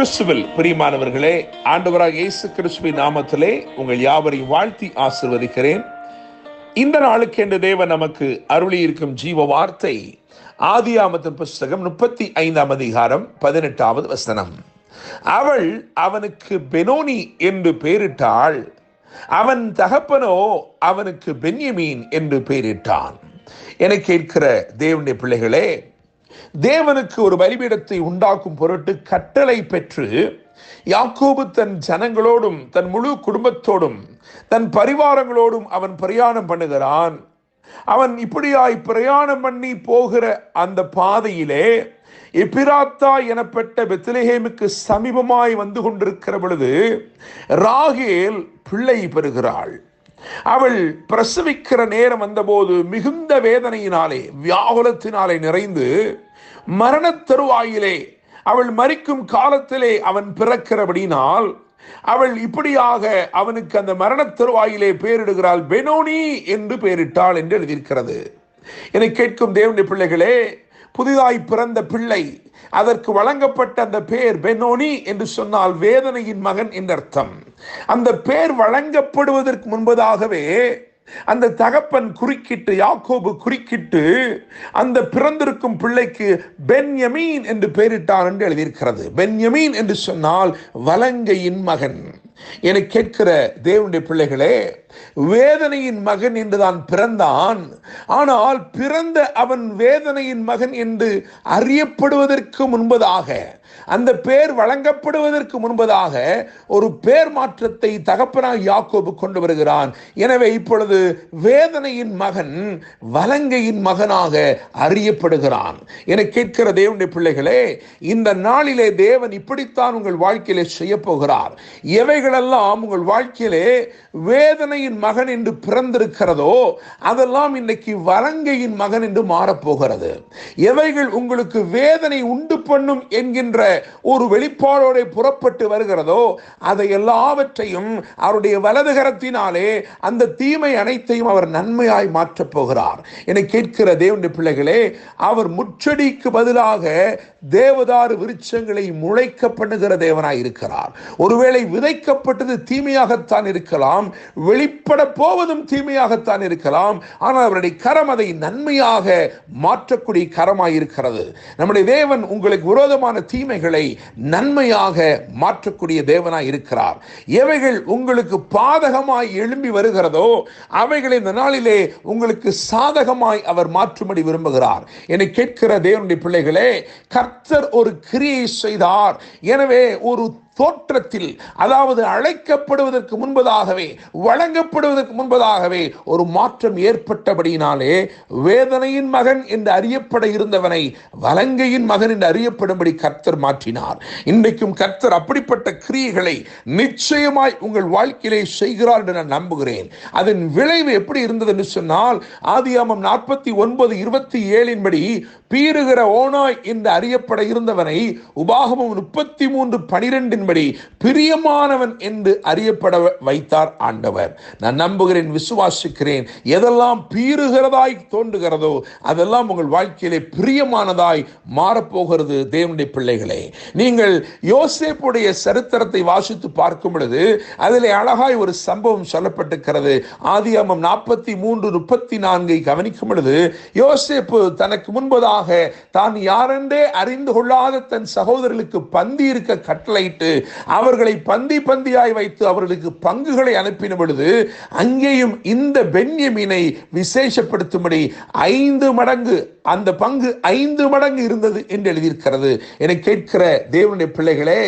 கிறிஸ்துவில் பிரியமானவர்களே, ஆண்டவராக இயேசு கிறிஸ்துவின் நாமத்திலே உங்கள் யாவரையும் வாழ்த்தி ஆசீர்வதிக்கிறேன். இந்த நாளுக்கு என்று தேவன் நமக்கு அருளி இருக்கும் ஜீவ வார்த்தை ஆதியாகமத்தின் புஸ்தகம் 35ஆம் அதிகாரம் 18வது வசனம். அவள் அவனுக்கு பெனோனி என்று பெயரிட்டாள், அவன் தகப்பனோ அவனுக்கு பென்யமீன் என்று பெயரிட்டான். என கேட்கிற தேவனுடைய பிள்ளைகளே, தேவனுக்கு ஒரு பலிபீடத்தை உண்டாக்கும் பொருட்டு கட்டளை பெற்று யாக்கோபு தன் ஜனங்களோடும் தன் முழு குடும்பத்தோடும் தன் பரிவாரங்களோடும் அவன் பிரயாணம் பண்ணுகிறான். அவன் இப்படியாய் பிரயாணம் பண்ணி போகிற அந்த பாதையிலே எப்பிராத்தா எனப்பட்ட பெத்லெகேமுக்கு சமீபமாய் வந்து கொண்டிருக்கிற பொழுது ராகேல் பிள்ளை பெறுகிறாள். அவள் பிரசவிக்கிற நேரம் வந்தபோது மிகுந்த வேதனையினாலே வியாகுலத்தினாலே நிறைந்து மரண தருவாயிலே அவள் மரிக்கும் காலத்திலே அவன் பிறக்கிறபடினால் அவள் இப்படியாக அவனுக்கு அந்த மரண தருவாயிலே பெயரிடுகிறாள். பெனோனி என்று பெயரிட்டாள் என்று எழுதியிருக்கிறது. என்னை கேட்கும் தேவனுடைய பிள்ளைகளே, புதிதாய் பிறந்த பிள்ளை அதற்கு வழங்கப்பட்ட அந்த பெயர் பெனோனி என்று சொன்னால் வேதனையின் மகன் என்று அர்த்தம். அந்த பெயர் வழங்கப்படுவதற்கு முன்பதாகவே அந்த தகப்பன் குறுக்கிட்டு, யாக்கோபு குறுக்கிட்டு அந்த பிறந்திருக்கும் பிள்ளைக்கு பென்யமீன் என்று பெயரிட்டார் என்று எழுதியிருக்கிறது. பென்யமீன் என்று சொன்னால் வலங்கையின் மகன். என கேட்கிற தேவனுடைய பிள்ளைகளே, வேதனையின் மகன் என்றுதான் பிறந்தான். ஆனால் பிறந்த அவன் வேதனையின் மகன் என்று அறியப்படுவதற்கு முன்பதாக, அந்த பேர் வழங்கப்படுவதற்கு முன்பதாக ஒரு பேர் மாற்றத்தை தகப்பனாய் யாக்கோபு கொண்டு வருகிறான். எனவே இப்பொழுது வேதனையின் மகன் வலங்கையின் மகனாக அறியப்படுகிறான். என கேட்கிற தேவனுடைய பிள்ளைகளே, இந்த நாளிலே தேவன் இப்படித்தான் உங்கள் வாழ்க்கையிலே செய்ய போகிறார். எவைகளெல்லாம் உங்கள் வாழ்க்கையிலே வேதனையின் மகன் என்று பிறந்திருக்கிறதோ அதெல்லாம் இன்னைக்கு வலங்கையின் மகன் என்று மாறப்போகிறது. எவைகள் உங்களுக்கு வேதனை உண்டு பண்ணும் என்கின்ற ஒரு வெளிப்பாடோடு புறப்பட்டு வருகிறதோ அதை எல்லாவற்றையும் அவருடைய வலது கரத்தினாலே அந்த தீமை அனைத்தையும் அவர் நன்மையாய் மாற்றப் போகிறார். என கேட்கிற தேவனுடைய பிள்ளைகளே, அவர் முச்செடிக்கு பதிலாக தேவதாரு விருட்சங்களை முளைக்க பண்ணுகிற தேவனாய் இருக்கிறார். ஒருவேளை விதைக்கப்பட்டது தீமையாகத்தான் இருக்கலாம், வெளிப்பட போவதும் தீமையாகத்தான் இருக்கலாம். ஆனால் அவருடைய கரம் அதை நன்மையாக மாற்றக்கூடிய கரமாய் இருக்கிறது. நம்முடைய தேவன் உங்களுக்கு விரோதமான தீமைகளை நன்மையாக மாற்றக்கூடிய தேவனாய் இருக்கிறார். எவைகள் உங்களுக்கு பாதகமாய் எழும்பி வருகிறதோ அவைகளை இந்த நாளிலே உங்களுக்கு சாதகமாய் அவர் மாற்றும்படி விரும்புகிறார். என்னை கேட்கிற தேவனுடைய பிள்ளைகளே, கர்த்தர் ஒரு கிரியை செய்தார். எனவே ஒரு தோற்றத்தில், அதாவது அழைக்கப்படுவதற்கு முன்பதாகவே, வழங்கப்படுவதற்கு முன்பதாகவே ஒரு மாற்றம் ஏற்பட்டபடியினாலே வேதனையின் மகன் என்று அறியப்பட இருந்தவனை வலங்கையின் மகன் என்று அறியப்படும்படி கர்த்தர் மாற்றினார். இன்றைக்கும் கர்த்தர் அப்படிப்பட்ட கிரியைகளை நிச்சயமாய் உங்கள் வாழ்க்கையிலே செய்கிறார் என்று நான் நம்புகிறேன். அதன் விளைவு எப்படி இருந்தது என்று சொன்னால், ஆதியாகமம் 49:27 படி பீறுகிற ஓனாய் என்று அறியப்பட இருந்தவனை உபாகமம் 33:12 பிரியமானவன் என்று அறியப்பட வைத்தார் ஆண்டவர். நான் நம்புகிறேன், விசுவாசிக்கிறேன், எதெல்லாம் பீறுகிறதாய் தோன்றுகிறதோ அதெல்லாம் உங்கள் வாழ்க்கையிலே பிரியமானதாய் மாறப்போகிறது. தேவனுடைய பிள்ளைகளே, நீங்கள் யோசேப்புடைய சரித்திரத்தை வாசித்து பார்க்கும் பொழுது அதிலே அழகாய் ஒரு சம்பவம் சொல்லப்பட்டிருக்கிறது. ஆதியாகமம் 43:34 கவனிக்கும் பொழுது, யோசேப்பு தனக்கு முன்பதாக தான் யாரென்றே அறிந்து கொள்ளாத தன் சகோதரர்களுக்கு பந்தி இருக்க கட்டளையிட்டு அவர்களை பந்தி பந்தியாய் வைத்து அவர்களுக்கு பங்குகளை அனுப்பின பொழுது அங்கேயும் இந்த பென்யமீனை விசேஷப்படுத்தும்படி 5 மடங்கு, அந்த பங்கு 5 மடங்கு இருந்தது என்று எழுதியிருக்கிறது. என கேட்கிற தேவனுடைய பிள்ளைகளே,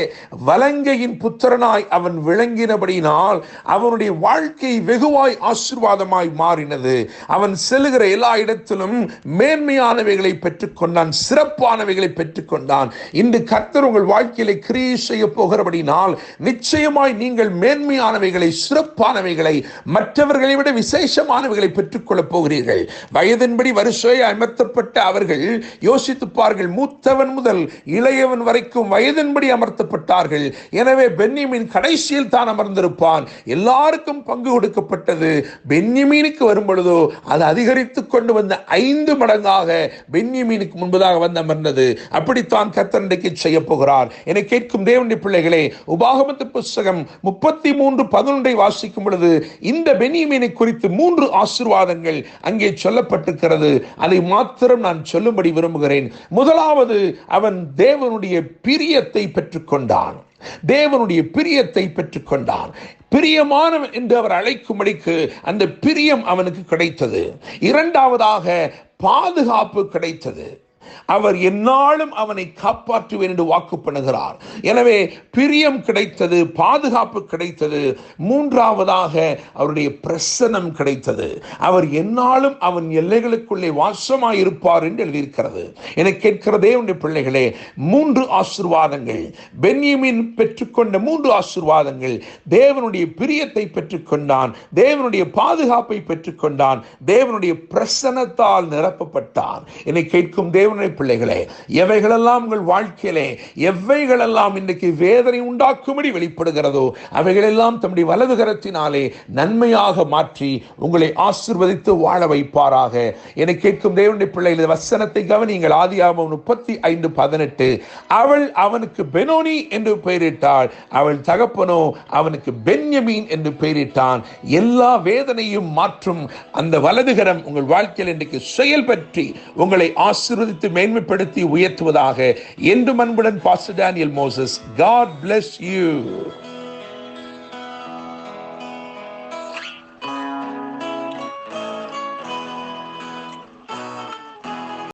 வலங்கையின் புத்திரனாய் அவன் விளங்கினபடினால் அவனுடைய வாழ்க்கை வெகுவாய் ஆசீர்வாதமாய் மாறினது. அவன் செல்லுகிற எல்லா இடத்திலும் மேன்மையானவைகளை பெற்றுக்கொண்டான், சிறப்பானவைகளை பெற்றுக்கொண்டான். இன்று கர்த்தர் உங்கள் வாழ்க்கையிலே கிரியை செய்ய போகிறார். போகிறபடினால் நிச்சயமாய் நீங்கள் மேன்மையானவைகளை, சிறப்பானவைகளை, மற்றவர்களை விட விசேஷமானவைகளை பெற்றுக்கொள்ளப் போகிறீர்கள். வயதின்படி வரிசையை அமர்த்தப்பட்ட அவர்கள் யோசித்துப்பார்கள். மூத்தவன் முதல் இளையவன் வரைக்கும் வயதின்படி அமர்த்தப்பட்டார்கள். எனவே பென்யமீன் கடைசியில் தான் அமர்ந்திருப்பான். எல்லாருக்கும் பங்கு கொடுக்கப்பட்டது. பென்யமீனுக்கு வரும் பொழுதோ அது அதிகரித்துக் கொண்டு வந்த 5 மடங்காக பென்யமீனுக்கு முன்பதாக வந்து அமர்ந்தது. அப்படித்தான் கர்த்தர் இன்றைக்கு செய்ய போகிறார். என்னை கேட்கும் தேவனுடைய பிள்ளைகளே, உபாகமத்து புஸ்தகம் 33:11 வாசிக்கும் பொழுது இந்த பென்யமீனை குறித்து 3 ஆசீர்வாதங்கள் அங்கே சொல்லப்பட்டிருக்கிறது. அதை மாத்திரம் நான் சொல்லும்படி விரும்புகிறேன். முதலாவது, அவன் தேவனுடைய பிரியத்தை பெற்றுக்கொண்டான். தேவனுடைய பிரியத்தை பெற்றுக்கொண்டான். பிரியமானவன் என்று அவர் அழைக்கும்படிக்கு அந்த பிரியம் அவனுக்கு கிடைத்தது. இரண்டாவதாக, பாதுகாப்பு கிடைத்தது. அவர் எந்நாளும் அவனை காப்பாற்றுவேன் என்று வாக்கு பண்ணுகிறார். எனவே பிரியம் கிடைத்தது, பாதுகாப்பு கிடைத்தது. மூன்றாவதாக, அவருடைய பிரசன்னம் கிடைத்தது. அவர் எந்நாளும் அவன் எல்லைகளுக்குள்ளே வாசமாயிருப்பார் என்று எழுதியிருக்கிறது. என கேட்கிற தேவனுடைய பிள்ளைகளே, 3 ஆசீர்வாதங்கள், பென்யமீன் பெற்றுக்கொண்ட 3 ஆசீர்வாதங்கள். தேவனுடைய பிரியத்தை பெற்றுக்கொண்டான், தேவனுடைய பாதுகாப்பை பெற்றுக்கொண்டான், தேவனுடைய பிரசன்னத்தால் நிரப்பப்பட்டான். என்னை கேட்கும் தேவனுடைய பிள்ளைகளே, எவைகளெல்லாம் உங்கள் வாழ்க்கையிலே, எவைகளெல்லாம் இன்றைக்கு வேதனை உண்டாக்கும்படி வெளிப்படுகிறதோ அவைகளெல்லாம் தம்முடைய வலது கரத்தினாலே நன்மையாக மாற்றி உங்களை ஆசீர்வதித்து வாழ வைப்பாராக. என்னை கேட்கும் தேவனுடைய பிள்ளைகளே, வசனத்தை கவனியுங்கள். ஆதியாகமம் 35:18. அவள் அவனுக்கு பெனோனி என்று பெயரிட்டாள், அவள் தகப்பனோ அவனுக்கு பென்யமீன் என்று பெயரிட்டான். எல்லா வேதனையும் மாற்றும் அந்த வலதுகரம் உங்கள் வாழ்க்கையில் இன்றைக்கு செயல்பற்றி உங்களை ஆசீர்வதித்து மேன்மைப்படுத்தி உயர்த்துவதாக. என்று அன்புடன் pastor Daniel Moses. God bless you.